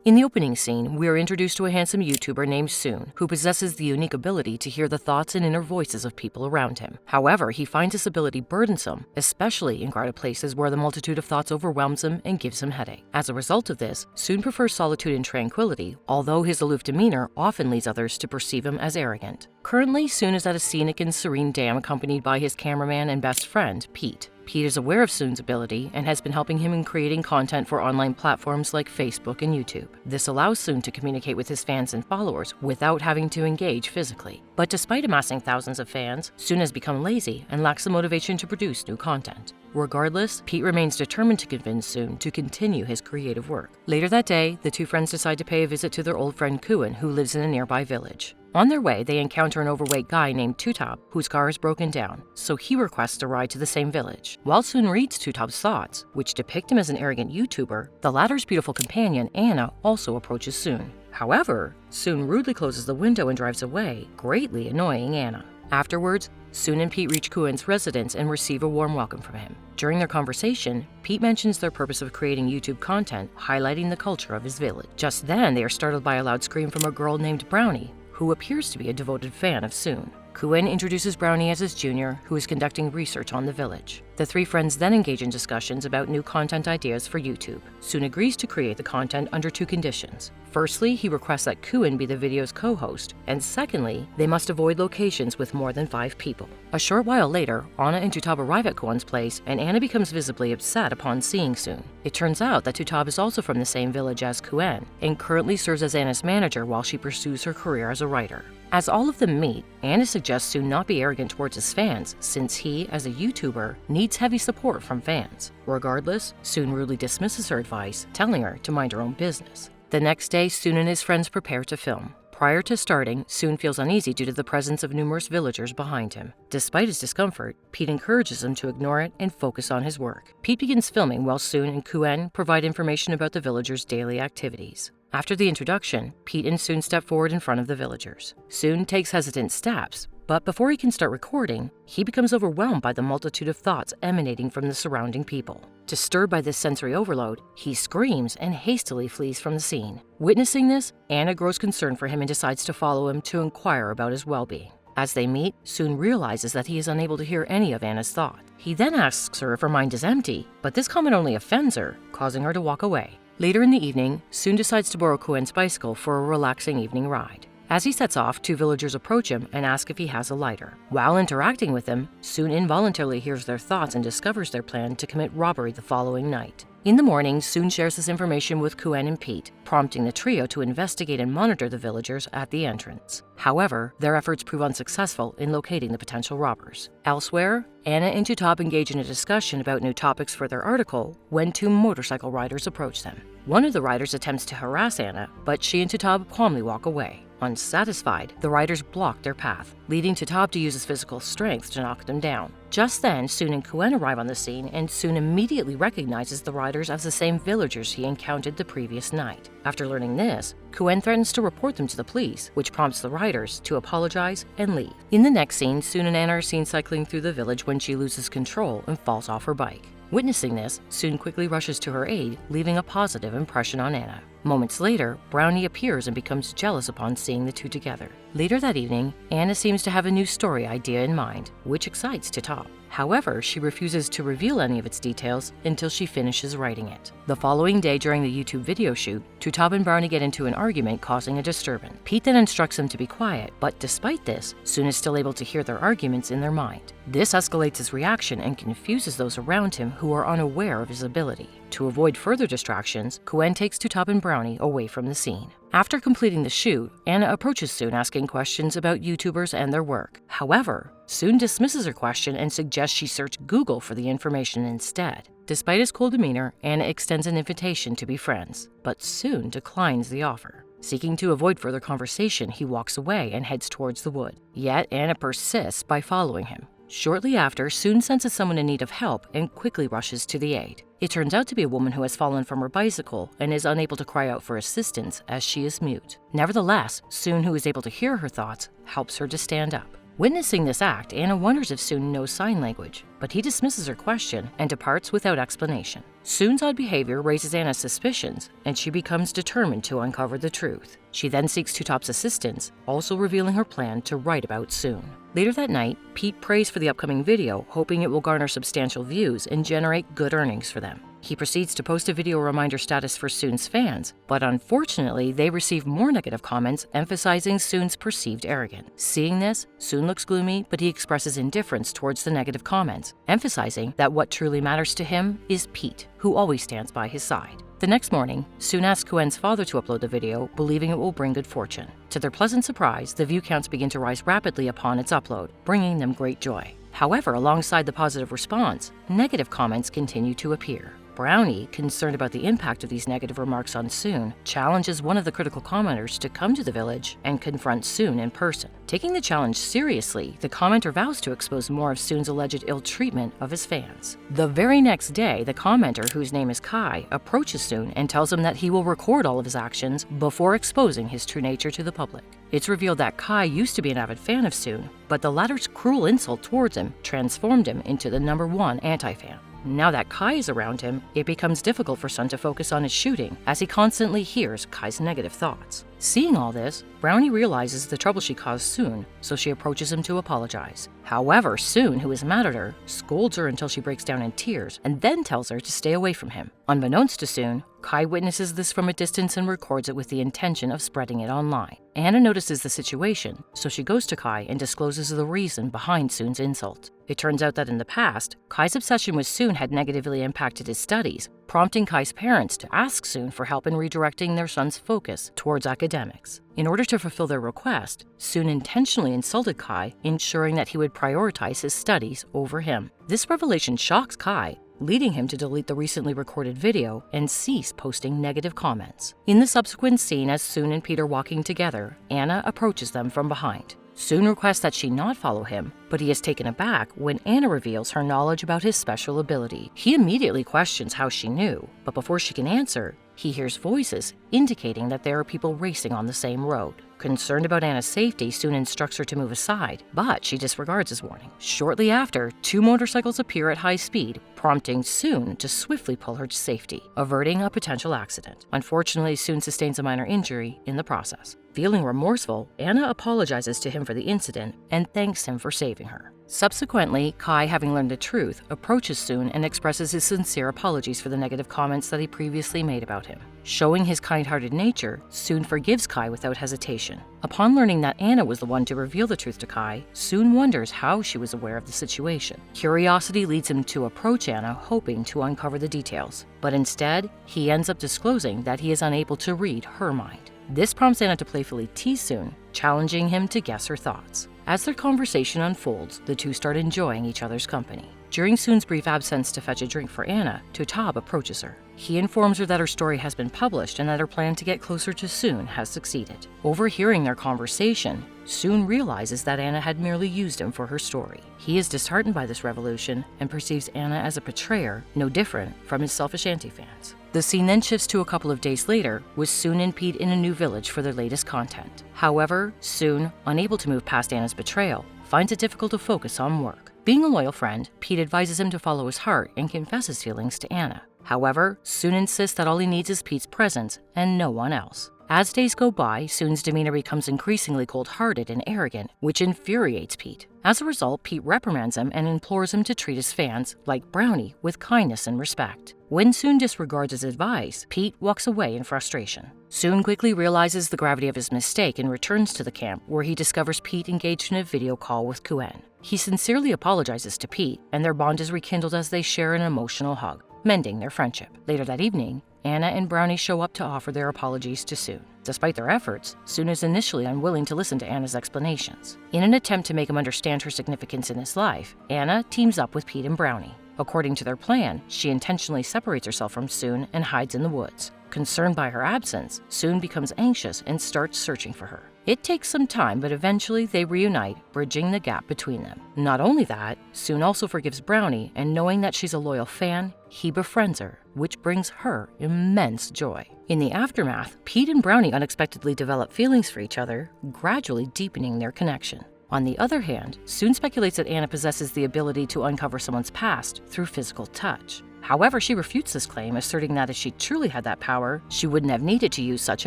In the opening scene, we are introduced to a handsome YouTuber named Soon, who possesses the unique ability to hear the thoughts and inner voices of people around him. However, he finds this ability burdensome, especially in crowded places where the multitude of thoughts overwhelms him and gives him headache. As a result of this, Soon prefers solitude and tranquility, although his aloof demeanor often leads others to perceive him as arrogant. Currently, Soon is at a scenic and serene dam accompanied by his cameraman and best friend, Pete. Pete is aware of Soon's ability and has been helping him in creating content for online platforms like Facebook and YouTube. This allows Soon to communicate with his fans and followers without having to engage physically. But despite amassing thousands of fans, Soon has become lazy and lacks the motivation to produce new content. Regardless, Pete remains determined to convince Soon to continue his creative work. Later that day, the two friends decide to pay a visit to their old friend Kuan, who lives in a nearby village. On their way, they encounter an overweight guy named Tutop, whose car is broken down, so he requests a ride to the same village. While Soon reads Tutop's thoughts, which depict him as an arrogant YouTuber, the latter's beautiful companion, Anna, also approaches Soon. However, Soon rudely closes the window and drives away, greatly annoying Anna. Afterwards, Soon and Pete reach Kuan's residence and receive a warm welcome from him. During their conversation, Pete mentions their purpose of creating YouTube content, highlighting the culture of his village. Just then, they are startled by a loud scream from a girl named Brownie, who appears to be a devoted fan of Soon. Kuan introduces Brownie as his junior, who is conducting research on the village. The three friends then engage in discussions about new content ideas for YouTube. Soon agrees to create the content under two conditions. Firstly, he requests that Kuan be the video's co-host, and secondly, they must avoid locations with more than 5 people. A short while later, Anna and Tutop arrive at Kuan's place, and Anna becomes visibly upset upon seeing Soon. It turns out that Tutop is also from the same village as Kuan, and currently serves as Anna's manager while she pursues her career as a writer. As all of them meet, Anna suggests Soon not be arrogant towards his fans, since he, as a YouTuber, needs heavy support from fans. Regardless, Soon rudely dismisses her advice, telling her to mind her own business. The next day, Soon and his friends prepare to film. Prior to starting, Soon feels uneasy due to the presence of numerous villagers behind him. Despite his discomfort, Pete encourages him to ignore it and focus on his work. Pete begins filming while Soon and Kuan provide information about the villagers' daily activities. After the introduction, Pete and Soon step forward in front of the villagers. Soon takes hesitant steps, but before he can start recording, he becomes overwhelmed by the multitude of thoughts emanating from the surrounding people. Disturbed by this sensory overload, he screams and hastily flees from the scene. Witnessing this, Anna grows concerned for him and decides to follow him to inquire about his well-being. As they meet, Soon realizes that he is unable to hear any of Anna's thought. He then asks her if her mind is empty, but this comment only offends her, causing her to walk away. Later in the evening, Soon decides to borrow Kuan's bicycle for a relaxing evening ride. As he sets off, 2 villagers approach him and ask if he has a lighter. While interacting with them, Soon involuntarily hears their thoughts and discovers their plan to commit robbery the following night. In the morning, Soon shares this information with Kuan and Pete, prompting the trio to investigate and monitor the villagers at the entrance. However, their efforts prove unsuccessful in locating the potential robbers. Elsewhere, Anna and Tutop engage in a discussion about new topics for their article when 2 motorcycle riders approach them. One of the riders attempts to harass Anna, but she and Tutop calmly walk away. Unsatisfied, the riders block their path, leading Tutop to use his physical strength to knock them down. Just then, Soon and Kuan arrive on the scene, and Soon immediately recognizes the riders as the same villagers he encountered the previous night. After learning this, Kuan threatens to report them to the police, which prompts the riders to apologize and leave. In the next scene, Soon and Anna are seen cycling through the village when she loses control and falls off her bike. Witnessing this, Soon quickly rushes to her aid, leaving a positive impression on Anna. Moments later, Brownie appears and becomes jealous upon seeing the two together. Later that evening, Anna seems to have a new story idea in mind, which excites Tutop. However, she refuses to reveal any of its details until she finishes writing it. The following day during the YouTube video shoot, Tutop and Brownie get into an argument, causing a disturbance. Pete then instructs them to be quiet, but despite this, Soon is still able to hear their arguments in their mind. This escalates his reaction and confuses those around him who are unaware of his ability. To avoid further distractions, Kuan takes Tutop and Brownie away from the scene. After completing the shoot, Anna approaches Soon asking questions about YouTubers and their work. However, Soon dismisses her question and suggests she search Google for the information instead. Despite his cool demeanor, Anna extends an invitation to be friends, but Soon declines the offer. Seeking to avoid further conversation, he walks away and heads towards the wood. Yet Anna persists by following him. Shortly after, Soon senses someone in need of help and quickly rushes to the aid. It turns out to be a woman who has fallen from her bicycle and is unable to cry out for assistance as she is mute. Nevertheless, Soon, who is able to hear her thoughts, helps her to stand up. Witnessing this act, Anna wonders if Soon knows sign language, but he dismisses her question and departs without explanation. Soon's odd behavior raises Anna's suspicions, and she becomes determined to uncover the truth. She then seeks Two Top's assistance, also revealing her plan to write about Soon. Later that night, Pete prays for the upcoming video, hoping it will garner substantial views and generate good earnings for them. He proceeds to post a video reminder status for Soon's fans, but unfortunately, they receive more negative comments emphasizing Soon's perceived arrogance. Seeing this, Soon looks gloomy, but he expresses indifference towards the negative comments, emphasizing that what truly matters to him is Pete, who always stands by his side. The next morning, Soon asks Kuen's father to upload the video, believing it will bring good fortune. To their pleasant surprise, the view counts begin to rise rapidly upon its upload, bringing them great joy. However, alongside the positive response, negative comments continue to appear. Brownie, concerned about the impact of these negative remarks on Soon, challenges one of the critical commenters to come to the village and confront Soon in person. Taking the challenge seriously, the commenter vows to expose more of Soon's alleged ill treatment of his fans. The very next day, the commenter, whose name is Kai, approaches Soon and tells him that he will record all of his actions before exposing his true nature to the public. It's revealed that Kai used to be an avid fan of Soon, but the latter's cruel insult towards him transformed him into the #1 anti-fan. Now that Kai is around him, it becomes difficult for Sun to focus on his shooting as he constantly hears Kai's negative thoughts. Seeing all this, Brownie realizes the trouble she caused Soon, so she approaches him to apologize. However, Soon, who is mad at her, scolds her until she breaks down in tears and then tells her to stay away from him. Unbeknownst to Soon, Kai witnesses this from a distance and records it with the intention of spreading it online. Anna notices the situation, so she goes to Kai and discloses the reason behind Soon's insult. It turns out that in the past, Kai's obsession with Soon had negatively impacted his studies, prompting Kai's parents to ask Soon for help in redirecting their son's focus towards academics. In order to fulfill their request, Soon intentionally insulted Kai, ensuring that he would prioritize his studies over him. This revelation shocks Kai, leading him to delete the recently recorded video and cease posting negative comments. In the subsequent scene, as Soon and Pete are walking together, Anna approaches them from behind. Soon requests that she not follow him, but he is taken aback when Anna reveals her knowledge about his special ability. He immediately questions how she knew, but before she can answer, he hears voices indicating that there are people racing on the same road. Concerned about Anna's safety, Soon instructs her to move aside, but she disregards his warning. Shortly after, 2 motorcycles appear at high speed, prompting Soon to swiftly pull her to safety, averting a potential accident. Unfortunately, Soon sustains a minor injury in the process. Feeling remorseful, Anna apologizes to him for the incident and thanks him for saving her. Subsequently, Kai, having learned the truth, approaches Soon and expresses his sincere apologies for the negative comments that he previously made about him. Showing his kind-hearted nature, Soon forgives Kai without hesitation. Upon learning that Anna was the one to reveal the truth to Kai, Soon wonders how she was aware of the situation. Curiosity leads him to approach Anna, hoping to uncover the details. But instead, he ends up disclosing that he is unable to read her mind. This prompts Anna to playfully tease Soon, challenging him to guess her thoughts. As their conversation unfolds, the two start enjoying each other's company. During Soon's brief absence to fetch a drink for Anna, Tutab approaches her. He informs her that her story has been published and that her plan to get closer to Soon has succeeded. Overhearing their conversation, Soon realizes that Anna had merely used him for her story. He is disheartened by this revolution and perceives Anna as a betrayer, no different from his selfish anti-fans. The scene then shifts to a couple of days later, with Soon and Pete in a new village for their latest content. However, Soon, unable to move past Anna's betrayal, finds it difficult to focus on work. Being a loyal friend, Pete advises him to follow his heart and confess his feelings to Anna. However, Soon insists that all he needs is Pete's presence and no one else. As days go by, Soon's demeanor becomes increasingly cold-hearted and arrogant, which infuriates Pete. As a result, Pete reprimands him and implores him to treat his fans, like Brownie, with kindness and respect. When Soon disregards his advice, Pete walks away in frustration. Soon quickly realizes the gravity of his mistake and returns to the camp, where he discovers Pete engaged in a video call with Kuen. He sincerely apologizes to Pete, and their bond is rekindled as they share an emotional hug, mending their friendship. Later that evening, Anna and Brownie show up to offer their apologies to Soon. Despite their efforts, Soon is initially unwilling to listen to Anna's explanations. In an attempt to make him understand her significance in his life, Anna teams up with Pete and Brownie. According to their plan, she intentionally separates herself from Soon and hides in the woods. Concerned by her absence, Soon becomes anxious and starts searching for her. It takes some time, but eventually they reunite, bridging the gap between them. Not only that, Soon also forgives Brownie, and knowing that she's a loyal fan, he befriends her, which brings her immense joy. In the aftermath, Pete and Brownie unexpectedly develop feelings for each other, gradually deepening their connection. On the other hand, Soon speculates that Anna possesses the ability to uncover someone's past through physical touch. However, she refutes this claim, asserting that if she truly had that power, she wouldn't have needed to use such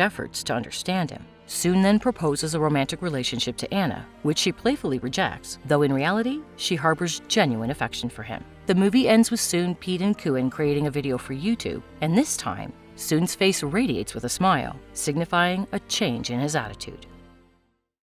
efforts to understand him. Soon then proposes a romantic relationship to Anna, which she playfully rejects, though in reality, she harbors genuine affection for him. The movie ends with Soon, Pete, and Kuan creating a video for YouTube, and this time, Soon's face radiates with a smile, signifying a change in his attitude.